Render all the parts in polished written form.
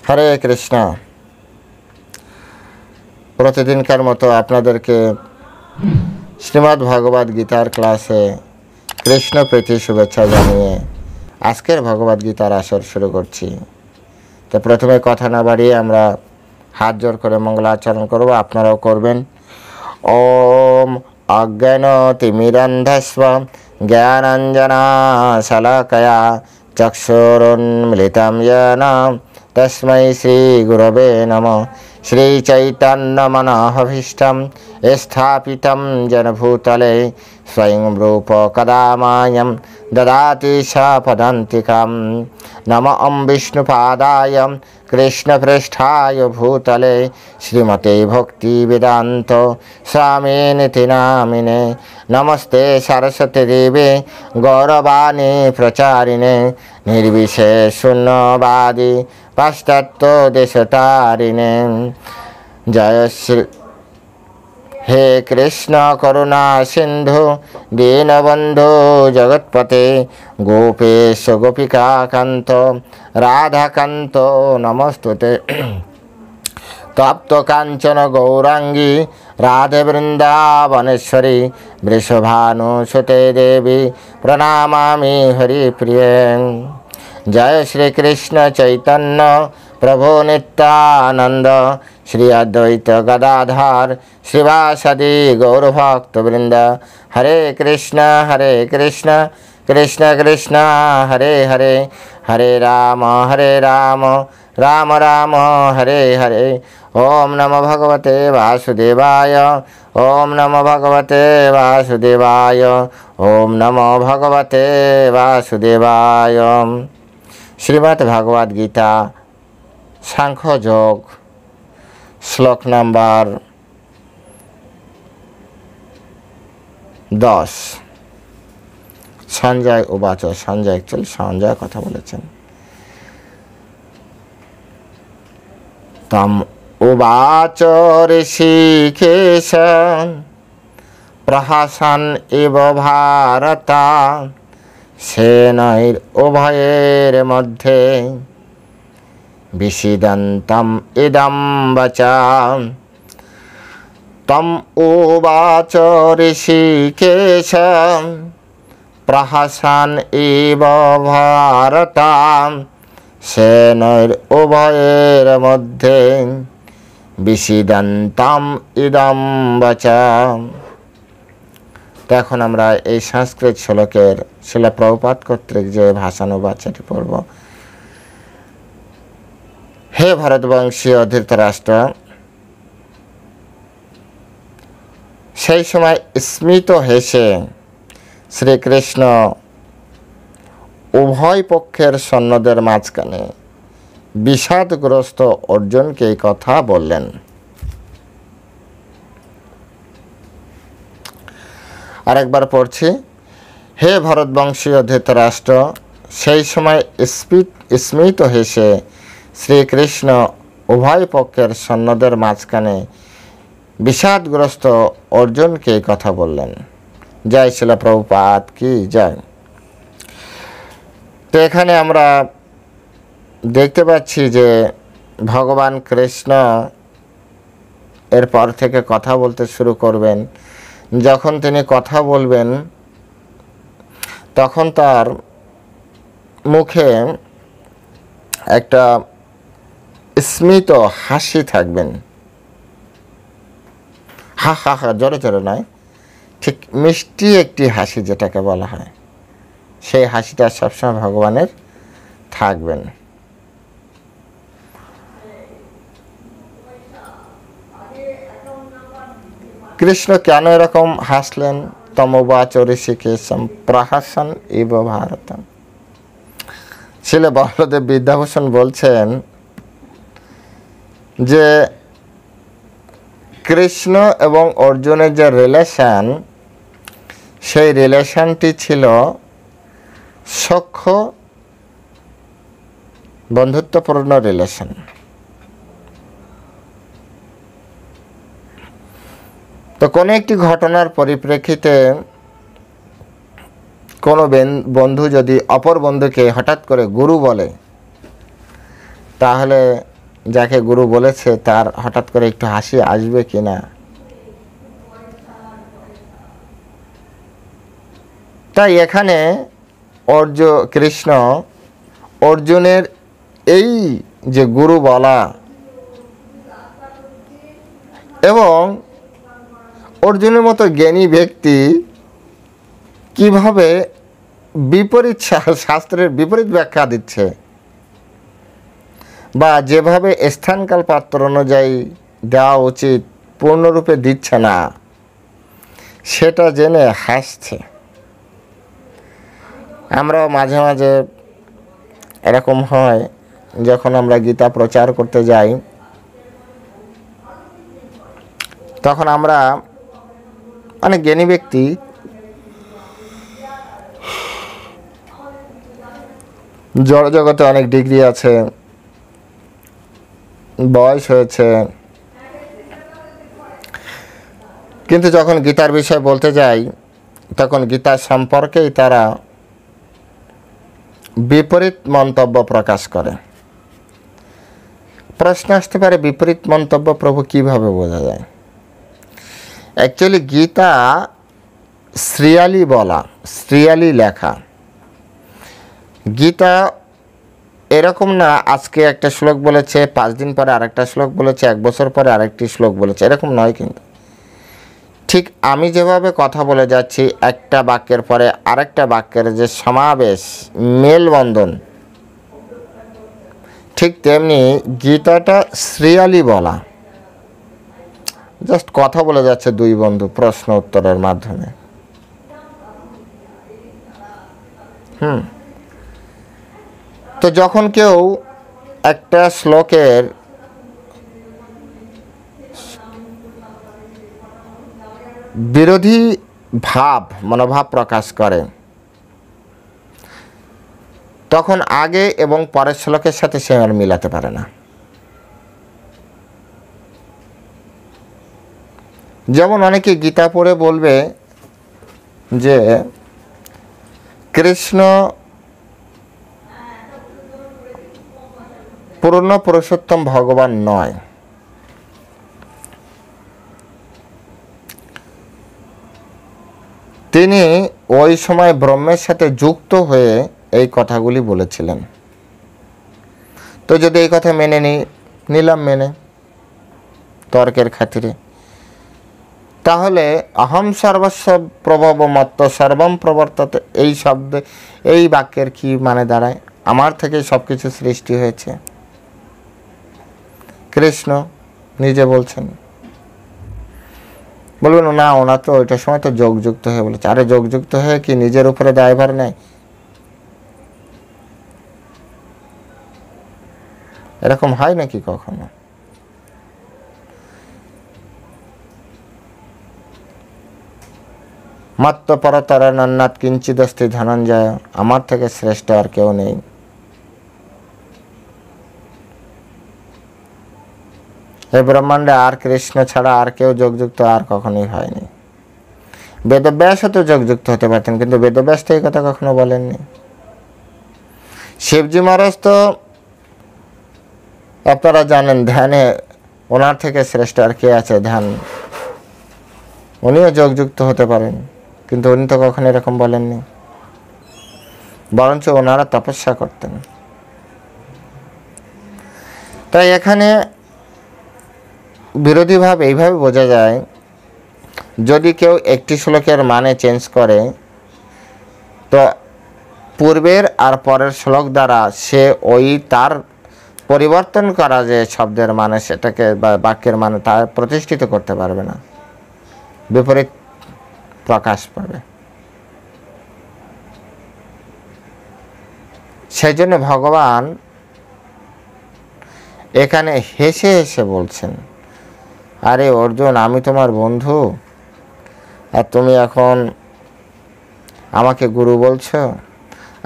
হরে কৃষ্ণ। প্রতিদিনকার মতো আপনাদেরকে শ্রীমদ্ ভগবদ গীতার ক্লাসে কৃষ্ণ প্রীতি শুভেচ্ছা জানিয়ে আজকের ভগবদ গীতার আসর শুরু করছি। তো প্রথমে কথা না বাড়িয়ে আমরা হাত জোর করে মঙ্গলাচরণ করব, আপনারাও করবেন। ওম অজ্ঞানতিমিরন্ধস্ব জ্ঞানাঞ্জনাশলাকয়া চক্ষুरुन्मिलितं येन तस्मै श्रीगुरवे नमः। श्रीचैतन्यमनोभीष्टं स्थापितं जनभूतले स्वयं रूप कदा मायं ददाति सपदान्तिकं। नमः विष्णुपादाय कृष्णपृष्ठाय भूतले श्रीमते भक्तिवेदान्त स्वामिनिति नामिने। नमस्ते सरस्वती देवे गौरवाणी प्रचारिणे निर्विशेषशून्यवादी पाश्चात्य देशतारिणे। जय श्री हे कृष्ण करुणा सिंधु दीनबंधु जगत्पते गोपेश गोपिका कांत राधाकांत नमस्तुते। तप्त कांचन गौरांगी राधे वृंदावनेश्वरी वृषभानुसुते देवी प्रणमामि हरिप्रिये। जय श्री कृष्ण चैतन्य प्रभु नित्यानंद श्री अद्वैत गदाधर श्रीवासदि गौरभक्तवृंद। हरे कृष्ण कृष्ण कृष्ण हरे हरे, हरे राम राम राम हरे हरे। ओम नमो भगवते वासुदेवाय, ओम नमो भगवते वासुदेवाय, ओम नमो भगवते वासुदेवाय। श्रीमद् भगवद गीता सांख्य योग श्लोक नंबर 10। সঞ্জয় উবাচ, সঞ্জয় কথা বলেছেন। তম উবাচ ঋষিকেশ প্রহাসন ইব ভারত সেনৈর উভয়ের মধ্যে বিষিদন্তম ইদম বচঃ। তম উবাচ ঋষিকেশ প্রহসন ইব ভারত সেনৈর উভয়ের মধ্যে বিষিদন্তম ইদম বচঃ। এখন আমরা এই সংস্কৃত শ্লোকের শিলা প্রভুপাদ কর্তৃক যে ভাষানুবাদ সেটি পড়ব। হে ভারতবংশীয় ধৃতরাষ্ট্র, সেই সময় স্মিত হেসে শ্রীকৃষ্ণ উভয় পক্ষের সৈন্যদের মাঝখানে বিষাদগ্রস্ত অর্জুনকে এই কথা বললেন। আরেকবার পড়ছি। হে ভারতবংশীয় ধৃতরাষ্ট্র, সেই সময় স্মিত হেসে শ্রীকৃষ্ণ উভয় পক্ষের সৈন্যদের মাঝখানে বিষাদগ্রস্ত অর্জুনকে এই কথা বললেন। জয় শিলা প্রভুপাদ কি জয়। তো এখানে আমরা দেখতে পাচ্ছি যে ভগবান কৃষ্ণ এরপর থেকে কথা বলতে শুরু করবেন। যখন তিনি কথা বলবেন তখন তার মুখে একটা স্মিত হাসি থাকবেন। হা হা হা জোরে জোরে নয়, ঠিক মিষ্টি একটি হাসি যেটাকে বলা হয়, সেই হাসিটা সবসময় ভগবানের থাকবেন। কৃষ্ণ কেন এরকম হাসলেন? তমোবাচ ঋষিকেশম প্রহসন ইব ভারতম। শ্রীল বলদেব বিদ্যাভূষণ বলছেন যে কৃষ্ণ এবং অর্জুনের যে রিলেশন, সেই রিলেশনটি ছিল সখ্য বন্ধুত্বপূর্ণ রিলেশন। তো কোনো একটি ঘটনার পরিপ্রেক্ষিতে কোনো বন্ধু যদি অপর বন্ধুকে হঠাৎ করে গুরু বলে, তাহলে যাকে গুরু বলেছে তার হঠাৎ করে একটু হাসি আসবে কিনা। তাই এখানে কৃষ্ণ অর্জুনের এই যে গুরু বলা এবং অর্জুনের মতো জ্ঞানী ব্যক্তি কিভাবে বিপরীত শাস্ত্রের বিপরীত ব্যাখ্যা দিচ্ছে বা যেভাবে স্থানকাল পাত্র অনুযায়ী দেওয়া উচিত পূর্ণরূপে দিচ্ছে না, সেটা জেনে হাসছে। আমরাও মাঝে মাঝে এরকম হয়, যখন আমরা গীতা প্রচার করতে যাই তখন আমরা অনেক জ্ঞানী ব্যক্তি জড় জগতে অনেক ডিগ্রি আছে, বয়স হয়েছে, কিন্তু যখন গীতার বিষয় বলতে যাই তখন গীতার সম্পর্কেই তারা বিপরীত মন্তব্য প্রকাশ করে। প্রশ্ন আসতে পারে, বিপরীত মন্তব্য প্রভু কিভাবে বোঝা যায়? অ্যাকচুয়ালি গীতা শ্রীয়ালি বলা, শ্রীয়ালি লেখা। গীতা এরকম না আজকে একটা শ্লোক বলেছে, 5 দিন পরে আরেকটা শ্লোক বলেছে, 1 বছর পরে আরেকটি শ্লোক বলেছে, এরকম নয়। কিন্তু ঠিক আমি যেভাবে কথা বলে যাচ্ছি, একটা বাক্যের পরে আরেকটা বাক্যের যে সমাবেশ, মেলবন্ধন, ঠিক তেমনি গীতাটা শ্রীয়ালি বলা। জাস্ট কথা বলে যাচ্ছে দুই বন্ধু প্রশ্ন উত্তরের মাধ্যমে। তো যখন কেউ একটা শ্লোকের বিরোধী মনোভাব প্রকাশ করে, তখন আগে এবং পরের শ্লোকের সাথে সে আর মিলাতে পারে না। যেমন অনেকে গীতা পড়ে বলবে যে কৃষ্ণ পূর্ণ পুরুষোত্তম ভগবান নয়, তিনি ওই সময় ব্রহ্মের সাথে যুক্ত হয়ে এই কথাগুলি বলেছিলেন। তো যদি এই কথা মেনে নিলাম তর্কের খাতিরে, তাহলে অহম সর্বস্ব প্রভব মত্ত সর্বম প্রবর্ততে এই শব্দে, এই বাক্যের কি মানে দাঁড়ায়? আমার থেকে সব কিছু সৃষ্টি হয়েছে, কৃষ্ণ নিজে বলছেন। বলবেন না, ওনার তো ওইটার সময় তো যোগযুক্ত হয়ে বলেছে। আরে যোগযুক্ত হয়ে কি নিজের উপরে দায়ভার নেয়? এরকম হয় নাকি কখনো? মাত্র পরতরনান্নাত কিঞ্চিদস্তি ধনঞ্জয়, আমার থেকে শ্রেষ্ঠ আর কেউ নেই। এই ব্রহ্মাণ্ডে আর কৃষ্ণ ছাড়া আর কেউ যোগযুক্ত আর কখনোই হয়নি। বেদব্যাসও তো যোগযুক্ত হতে পারতেন, কিন্তু বেদব্যাস তো এই কথা কখনো বলেননি। শিবজি মহারাজ তো আপনারা জানেন, ধ্যানে ওনার থেকে শ্রেষ্ঠ আর কে আছে? ধ্যান, উনিও যোগযুক্ত হতে পারেন, কিন্তু উনি তো কখনো এরকম বলেননি। বরঞ্চ ওনারা তপস্যা করতেন। তাই এখানে বিরোধী ভাব এইভাবে বোঝা যায়, যদি কেউ একটি শ্লোকের মানে চেঞ্জ করে, তো পূর্বের আর পরের শ্লোক দ্বারা সে ওই তার পরিবর্তন করা যে শব্দের মানে, সেটাকে বা বাক্যের মানে তা প্রতিষ্ঠিত করতে পারবে না, বিপরীত প্রকাশ পাবে। সেই জন্য ভগবান এখানে হেসে হেসে বলছেন, আরে অর্জুন, আমি তোমার বন্ধু, আর তুমি এখন আমাকে গুরু বলছো।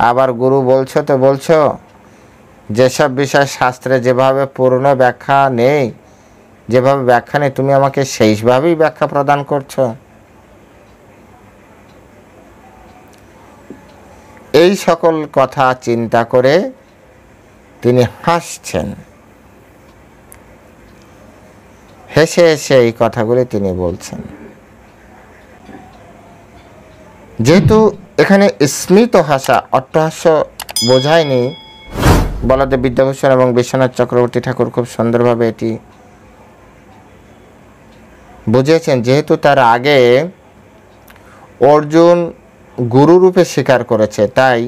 আবার গুরু বলছো তো বলছো যেসব বিষয় শাস্ত্রে যেভাবে পূর্ণ ব্যাখ্যা নেই, যেভাবে ব্যাখ্যা নেই, তুমি আমাকে সেইভাবেই ব্যাখ্যা প্রদান করছো। এই সকল কথা চিন্তা করে তিনি হাসছেন। হেসে হেসে এই কথাগুলি তিনি বলছেন। যেহেতু এখানে স্মিত হাসা অট্টহাস্য বোঝায়নি, বলদেব বিদ্যাভূষণ এবং বিশ্বনাথ চক্রবর্তী ঠাকুর খুব সুন্দরভাবে এটি বুঝিয়েছেন। যেহেতু তার আগে অর্জুন গুরুরূপে স্বীকার করেছে, তাই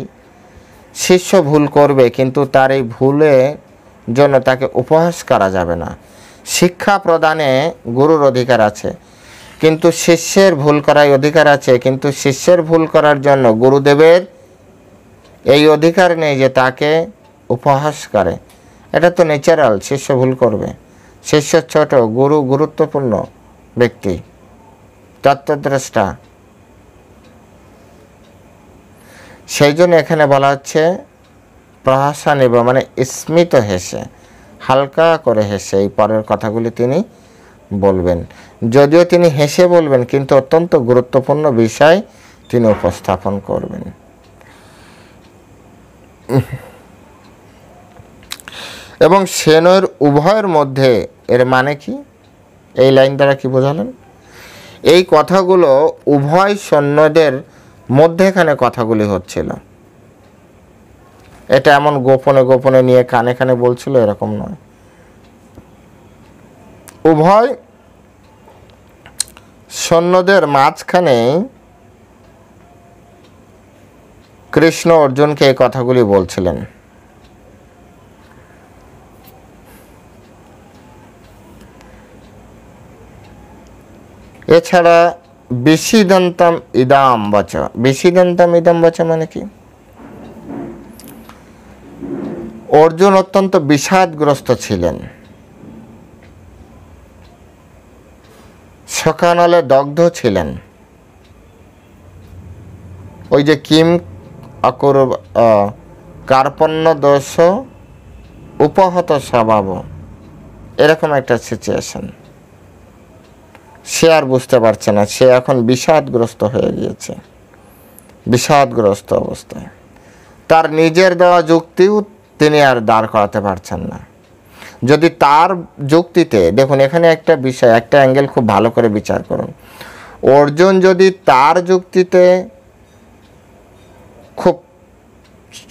শিষ্য ভুল করবে, কিন্তু তার এই ভুলে জন্য তাকে উপহাস করা যাবে না। শিক্ষা প্রদানে গুরুর অধিকার আছে, কিন্তু শিষ্যের ভুল করার অধিকার আছে, কিন্তু শিষ্যের ভুল করার জন্য গুরুদেবের এই অধিকার নেই যে তাকে উপহাস করে। এটা তো ন্যাচারাল, শিষ্য ভুল করবে। শিষ্য ছোট, গুরু গুরুত্বপূর্ণ ব্যক্তি, তত্ত্বদ্রষ্টা। সেই জন্য এখানে বলা হচ্ছে প্রহাসা নিব, মানে স্মিত হেসে, হালকা করে হেসে এই পরের কথাগুলি তিনি বলবেন। যদিও তিনি হেসে বলবেন, কিন্তু অত্যন্ত গুরুত্বপূর্ণ বিষয় তিনি উপস্থাপন করবেন। এবং সেনের উভয়ের মধ্যে, এর মানে কি? এই লাইন দ্বারা কি বোঝালেন? এই কথাগুলো উভয় সৈন্যদের মধ্যে এখানে কথাগুলি হচ্ছিল। এটা এমন গোপনে গোপনে নিয়ে কানে কানে বলছিল, এরকম নয়। উভয় সৈন্যদের মাঝখানে কৃষ্ণ অর্জুনকে এই কথাগুলি বলছিলেন। এছাড়া বিষিদন্তম ইদাম বচ, বিষিদন্তম ইদম বচ মানে কি? অর্জুন অত্যন্ত বিষাদগ্রস্ত ছিলেন, শোকানলে দগ্ধ ছিলেন। ওই যে কিম অকুর কার্পণ্য দোষ উপহত স্বভাব, এরকম একটা সিচুয়েশন। সে আর বুঝতে পারছে না, সে এখন বিষাদগ্রস্ত হয়ে গিয়েছে, বিষাদগ্রস্ত অবস্থায়। তার নিজের দেওয়া যুক্তিও তিনি আর দাঁড় করাতে পারছেন না। যদি তার যুক্তিতে, দেখুন এখানে একটা বিষয়, একটা অ্যাঙ্গেল খুব ভালো করে বিচার করুন। অর্জুন যদি তার যুক্তিতে খুব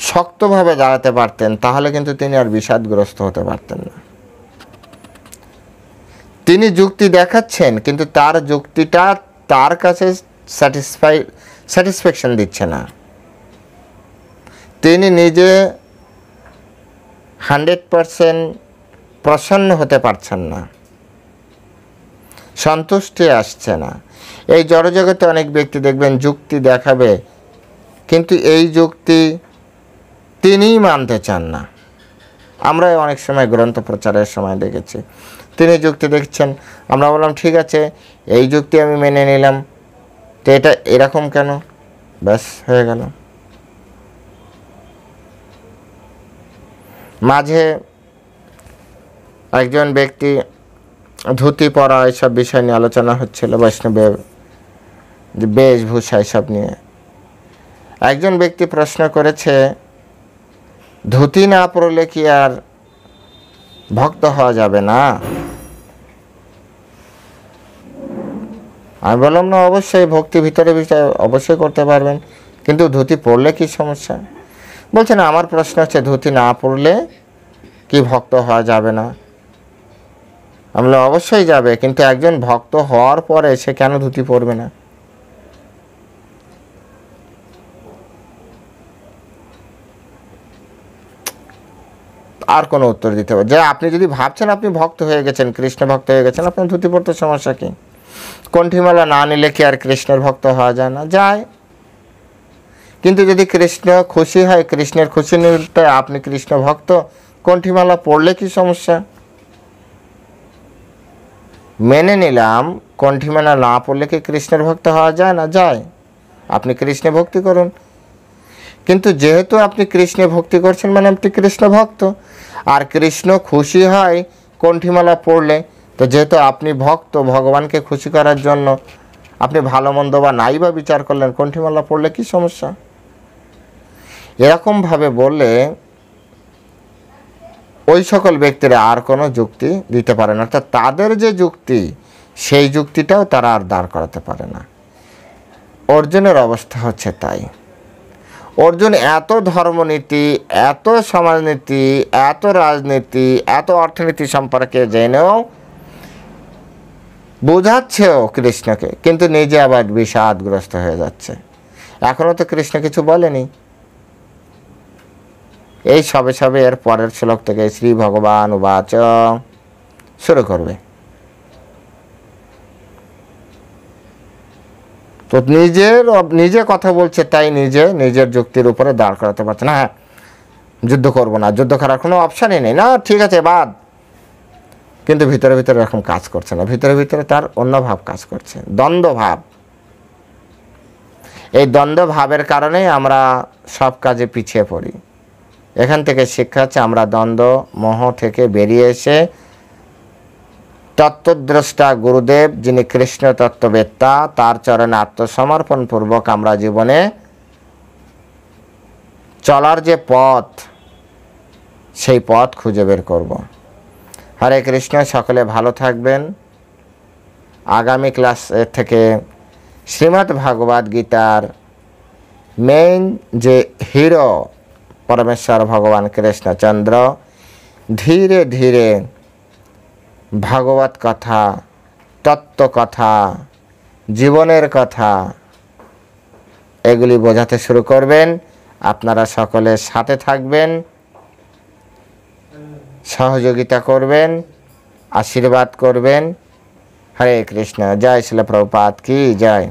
শক্তভাবে দাঁড়াতে পারতেন, তাহলে কিন্তু তিনি আর বিষাদগ্রস্ত হতে পারতেন না। তিনি যুক্তি দেখাচ্ছেন, কিন্তু তার যুক্তিটা তার কাছে স্যাটিসফ্যাকশন দিচ্ছে না। তিনি নিজে 100% প্রসন্ন হতে পারছেন না, সন্তুষ্টি আসছে না। এই জড়জগতে অনেক ব্যক্তি দেখবেন যুক্তি দেখাবে, কিন্তু এই যুক্তি তিনিই মানতে চান না। আমরা অনেক সময় গ্রন্থ প্রচারের সময় দেখেছি, তিনি যুক্তি দেখছেন, আমরা বললাম ঠিক আছে এই যুক্তি আমি মেনে নিলাম, তো এটা এরকম কেন, ব্যাস হয়ে গেল। মাঝে একজন ব্যক্তি ধুতি পরা এসব বিষয় নিয়ে আলোচনা হচ্ছিল, বৈষ্ণবের বেশভূষা এসব নিয়ে। একজন ব্যক্তি প্রশ্ন করেছে, ধুতি না পরলে কি আর ভক্ত হওয়া যাবে না? আমি বললাম না, অবশ্যই ভক্তি ভিতরে ভিতরে অবশ্যই করতে পারবেন, কিন্তু ধুতি পরলে কি সমস্যা? বলছে না, আমার প্রশ্ন হচ্ছে ধুতি না পরলে কি ভক্ত হওয়া যাবে না? আমি বললাম অবশ্যই যাবে, কিন্তু একজন ভক্ত হওয়ার পরে সে কেন ধুতি পরবে না? আর কোনো উত্তর দিতে হবে যে আপনি যদি ভাবছেন আপনি ভক্ত হয়ে গেছেন, কৃষ্ণ ভক্ত হয়ে গেছেন, আপনার ধুতি পরতে সমস্যা কি? কণ্ঠিমালা না নিলে কি আর কৃষ্ণের ভক্ত হওয়া যায় না? যায়। কিন্তু যদি কৃষ্ণ খুশি হয়, কৃষ্ণের খুশি নিতে আপনি কৃষ্ণ ভক্ত, কণ্ঠিমালা পড়লে কি সমস্যা? মেনে নিলাম কণ্ঠিমালা না পড়লে কি কৃষ্ণের ভক্ত হওয়া যায় না? যায়। আপনি কৃষ্ণে ভক্তি করুন, কিন্তু যেহেতু আপনি কৃষ্ণে ভক্তি করছেন মানে আপনি কৃষ্ণ ভক্ত, আর কৃষ্ণ খুশি হয় কণ্ঠিমালা পড়লে, তো যেহেতু আপনি ভক্ত, ভগবানকে খুশি করার জন্য আপনি ভালো মন্দ বা নাই বা বিচার করলেন, কণ্ঠিমালা পড়লে কি সমস্যা? এরকমভাবে বললে ওই সকল ব্যক্তিরা আর কোনো যুক্তি দিতে পারে না, অর্থাৎ তাদের যে যুক্তি সেই যুক্তিটাও তারা আর দাঁড় করাতে পারে না। অর্জুনের অবস্থা হচ্ছে তাই। অর্জুন এত ধর্মনীতি, এত সমাজনীতি, এত রাজনীতি, এত অর্থনীতি সম্পর্কে জেনেও বোঝাচ্ছেও কৃষ্ণকে, কিন্তু নিজে আবার বিষাদগ্রস্ত হয়ে যাচ্ছে। এখনও তো কৃষ্ণ কিছু বলেনি। এই সবে সবে এর পরের শ্লোক থেকে শ্রী ভগবান উবাচ শুরু করবে। তো নিজে কথা বলছে, তাই নিজের যুক্তির উপরে দাঁড় করাতে পারছে না। হ্যাঁ, যুদ্ধ করবো না, যুদ্ধ করার কোনো অপশানই নেই, না ঠিক আছে বাদ। কিন্তু ভিতরে ভিতরে এরকম কাজ করছে না, ভিতরে ভিতরে তার অন্য ভাব কাজ করছে, দ্বন্দ্ব ভাব। এই দ্বন্দ্ব ভাবের কারণেই আমরা সব কাজে পিছিয়ে পড়ি। এখান থেকে শিক্ষা হচ্ছে আমরা দ্বন্দ্ব মোহ থেকে বেরিয়ে এসে তত্ত্বদ্রষ্টা গুরুদেব, যিনি কৃষ্ণ তত্ত্ববেত্তা, তার চরণে আত্মসমর্পণ পূর্বক আমরা জীবনে চলার যে পথ, সেই পথ খুঁজে বের করব। হরে কৃষ্ণ, সকলে ভালো থাকবেন। আগামী ক্লাস থেকে শ্রীমদ্ ভাগবত গীতার মেইন যে হিরো পরমেশ্বর ভগবান কৃষ্ণচন্দ্র ধীরে ধীরে ভাগবত কথা, তত্ত্ব কথা, জীবনের কথা এগুলি বোঝাতে শুরু করবেন। আপনারা সকলে সাথে থাকবেন, সহযোগিতা করবেন, আশীর্বাদ করবেন। হরে কৃষ্ণ। জয় শিল প্রভুপাদ কি জয়।